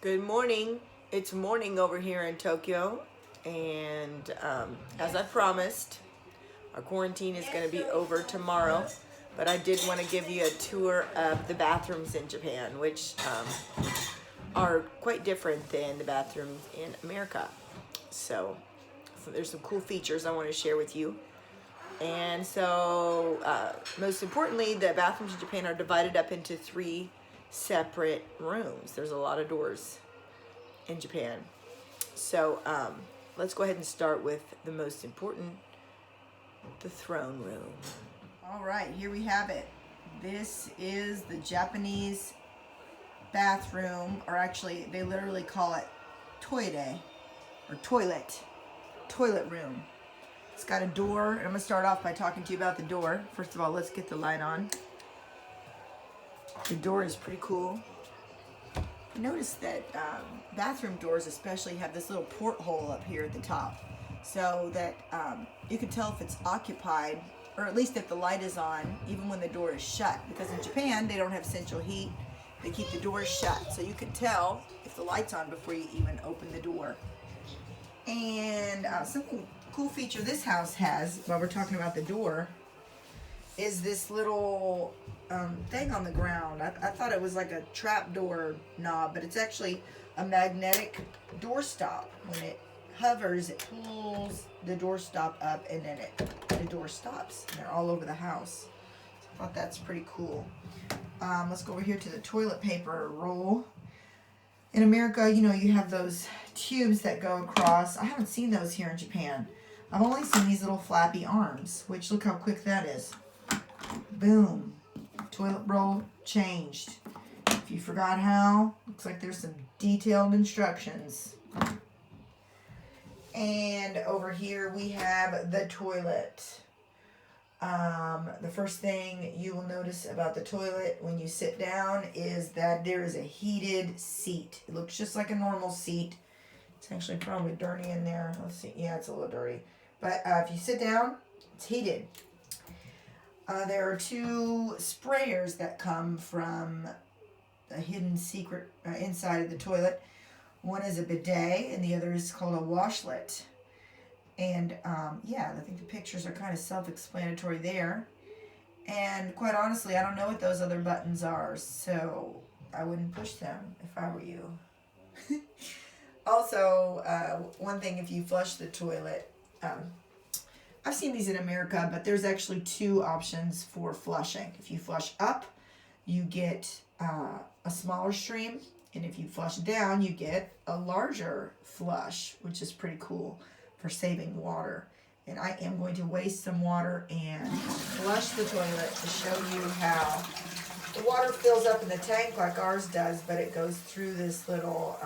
Good morning. It's morning over here in Tokyo, and as I promised, our quarantine is going to be over tomorrow. But I did want to give you a tour of the bathrooms in Japan, which are quite different than the bathrooms in America. So there's some cool features I want to share with you. And so, most importantly, the bathrooms in Japan are divided up into three separate rooms. There's a lot of doors in Japan. So, let's go ahead and start with the most important, the throne room. All right, here we have it. This is the Japanese bathroom, or actually, they literally call it toire, or toilet room. It's got a door, and I'm going to start off by talking to you about the door. First of all, let's get the light on. The door is pretty cool. Notice that bathroom doors especially have this little porthole up here at the top, so that you can tell if it's occupied, or at least if the light is on, even when the door is shut. Because in Japan, they don't have central heat. They keep the doors shut, so you can tell if the light's on before you even open the door. And some cool feature this house has, while we're talking about the door, is this little thing on the ground. I thought it was like a trap door knob, but it's actually a magnetic door stop. When it hovers, it pulls the door stop up, and then the door stops. And they're all over the house. So I thought that's pretty cool. Let's go over here to the toilet paper roll. In America, you have those tubes that go across. I haven't seen those here in Japan. I've only seen these little flappy arms, which look how quick that is. Boom. Toilet roll changed. If you forgot how, looks like there's some detailed instructions. And over here we have the toilet. The first thing you will notice about the toilet when you sit down is that there is a heated seat. It looks just like a normal seat. It's actually probably dirty in there. Let's see. Yeah, it's a little dirty. But if you sit down, it's heated. There are two sprayers that come from a hidden secret inside of the toilet. One is a bidet, and the other is called a washlet. And I think the pictures are kind of self-explanatory there. And quite honestly, I don't know what those other buttons are, so I wouldn't push them if I were you. Also, one thing, if you flush the toilet, I've seen these in America, but there's actually two options for flushing. If you flush up, you get a smaller stream, and if you flush down, you get a larger flush, which is pretty cool for saving water. And I am going to waste some water and flush the toilet to show you how the water fills up in the tank like ours does, but it goes through this little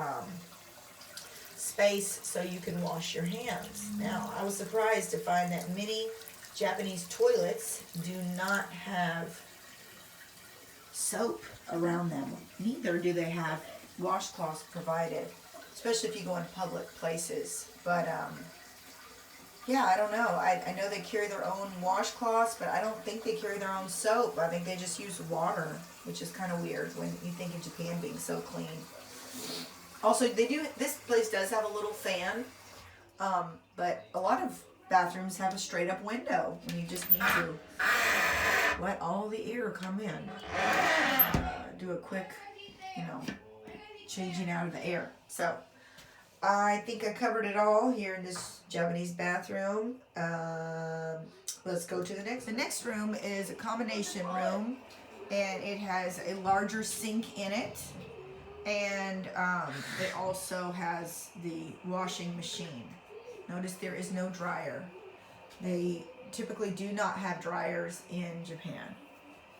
space so you can wash your hands. Now, I was surprised to find that many Japanese toilets do not have soap around them. Neither do they have washcloths provided, especially if you go in public places. But I don't know. I know they carry their own washcloths, but I don't think they carry their own soap. I think they just use water, which is kind of weird when you think of Japan being so clean. Also, this place does have a little fan, but a lot of bathrooms have a straight up window when you just need to let all the air come in. Do a quick, changing out of the air. So, I think I covered it all here in this Japanese bathroom. Let's go to the next. The next room is a combination room, and it has a larger sink in it. And it also has the washing machine. Notice there is no dryer. They typically do not have dryers in Japan.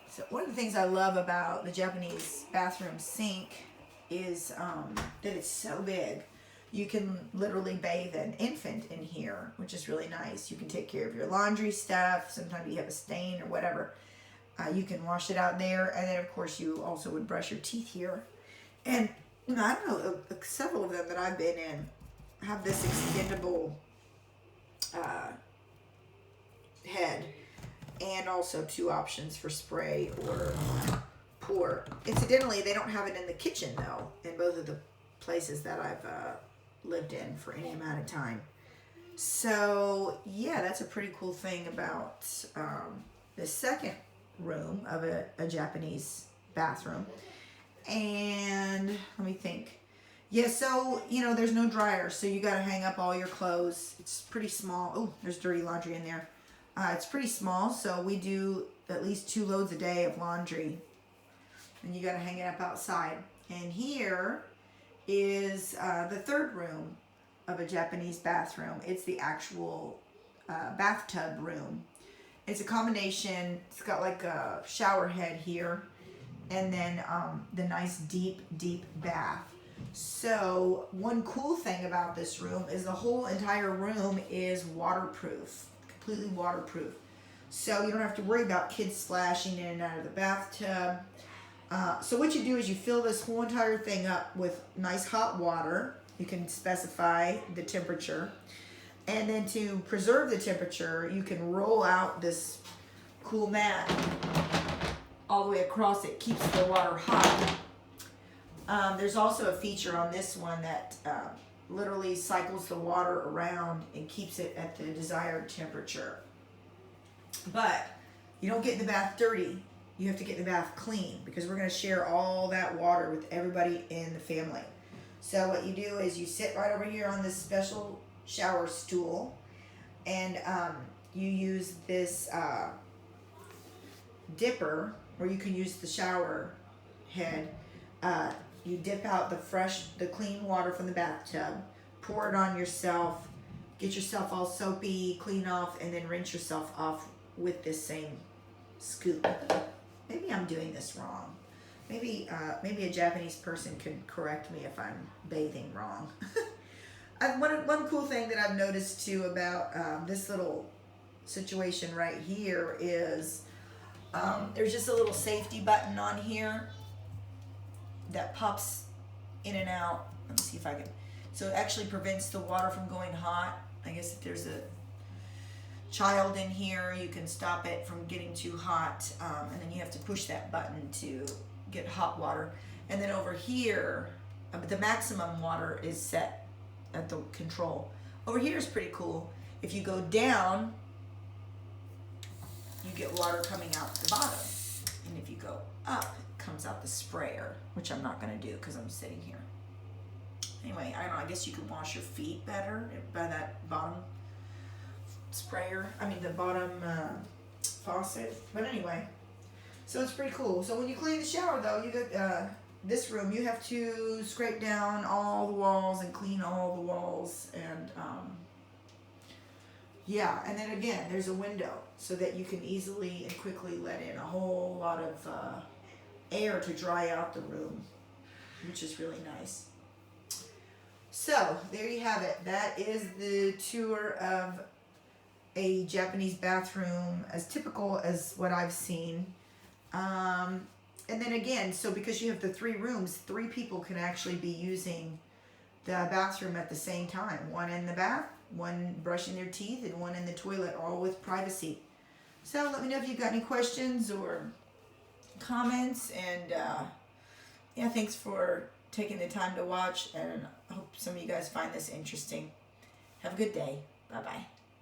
So one of the things I love about the Japanese bathroom sink is that it's so big. You can literally bathe an infant in here, which is really nice. You can take care of your laundry stuff. Sometimes you have a stain or whatever. You can wash it out there. And then, of course, you also would brush your teeth here. And I don't know, several of them that I've been in have this extendable head, and also two options for spray or pour. Incidentally, they don't have it in the kitchen though, in both of the places that I've lived in for any amount of time. So yeah, that's a pretty cool thing about the second room of a Japanese bathroom. And let me think. Yeah, so, you know, there's no dryer, so you got to hang up all your clothes. It's pretty small. Oh, there's dirty laundry in there. It's pretty small, so we do at least 2 loads a day of laundry. And you got to hang it up outside. And here is the third room of a Japanese bathroom. It's the actual bathtub room. It's a combination. It's got like a shower head here, and then the nice deep bath. So one cool thing about this room is the whole entire room is waterproof, completely waterproof. So you don't have to worry about kids splashing in and out of the bathtub. So what you do is you fill this whole entire thing up with nice hot water. You can specify the temperature. And then to preserve the temperature, you can roll out this cool mat all the way across. It keeps the water hot. There's also a feature on this one that literally cycles the water around and keeps it at the desired temperature. But you don't get the bath dirty. You have to get the bath clean because we're going to share all that water with everybody in the family. So what you do is you sit right over here on this special shower stool, and you use this dipper, or you can use the shower head. You dip out the clean water from the bathtub, pour it on yourself, get yourself all soapy, clean off, and then rinse yourself off with this same scoop. Maybe I'm doing this wrong. Maybe a Japanese person can correct me if I'm bathing wrong. One cool thing that I've noticed too about this little situation right here is there's just a little safety button on here that pops in and out. Let me see if I can. So it actually prevents the water from going hot. I guess if there's a child in here, you can stop it from getting too hot, and then you have to push that button to get hot water. And then over here, the maximum water is set at the control. Over here is pretty cool. If you go down, you get water coming out the bottom, and if you go up, it comes out the sprayer, which I'm not going to do because I'm sitting here. Anyway, I don't know, I guess you can wash your feet better by that bottom sprayer. I mean the bottom faucet. But anyway, so it's pretty cool. So when you clean the shower though, you get this room, you have to scrape down all the walls and clean all the walls, and yeah, and then again there's a window so that you can easily and quickly let in a whole lot of air to dry out the room, which is really nice. So there you have it. That is the tour of a Japanese bathroom as typical as what I've seen. And then again, so because you have the 3 rooms, 3 people can actually be using the bathroom at the same time. One in the bath, one brushing their teeth, and one in the toilet, all with privacy. So let me know if you've got any questions or comments, and yeah, thanks for taking the time to watch, and I hope some of you guys find this interesting. Have a good day. Bye-bye.